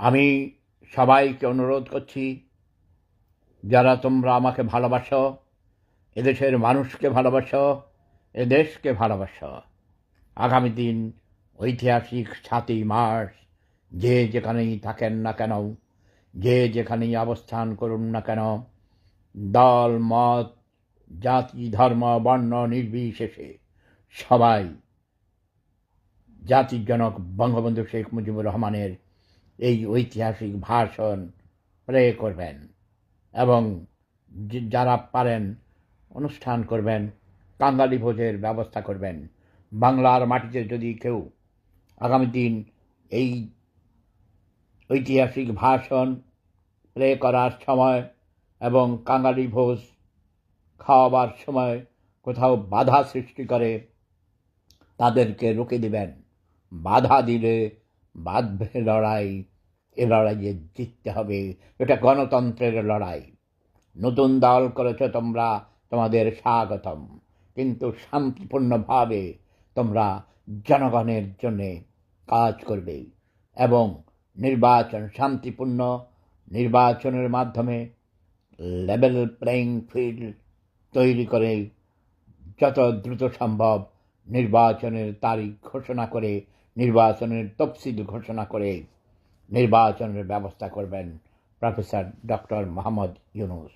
আমি সবাইকে অনুরোধ করছি, যারা তোমরা আমাকে ভালোবাসো, এদেশের মানুষকে ভালোবাসো, এদেশকে ভালোবাসো, আগামী দিন ঐতিহাসিক ৭ই মার্চ যে যেখানেই থাকেন না কেন, যে যেখানেই অবস্থান করুন না কেন, দল মত জাতি ধর্ম বর্ণ নির্বিশেষে সবাই জাতির জনক বঙ্গবন্ধু শেখ মুজিবুর রহমানের এই ঐতিহাসিক ভাষণ প্লে করবেন এবং যারা পারেন অনুষ্ঠান করবেন, কাঙালি ভোজের ব্যবস্থা করবেন। বাংলার মাটিতে যদি কেউ আগামী দিন এই ঐতিহাসিক ভাষণ প্লে করার সময় এবং কাঙালি ভোজ খাওয়াবার সময় কোথাও বাধা সৃষ্টি করে, তাদেরকে রুখে দিবেন। বাধা দিলে বাঁধবে লড়াই, এ লড়াইয়ে জিততে হবে। এটা গণতন্ত্রের লড়াই। নতুন দল করেছ তোমরা, তোমাদের স্বাগতম, কিন্তু শান্তিপূর্ণভাবে তোমরা জনগণের জন্যে কাজ করবে এবং নির্বাচন শান্তিপূর্ণ নির্বাচনের মাধ্যমে লেভেল প্লেইং ফিল্ড তৈরি করে যত দ্রুত সম্ভব নির্বাচনের তারিখ ঘোষণা করে, নির্বাচনের তফসিল ঘোষণা করে নির্বাচনের ব্যবস্থা করবেন প্রফেসর ডক্টর মোহাম্মদ ইউনূস।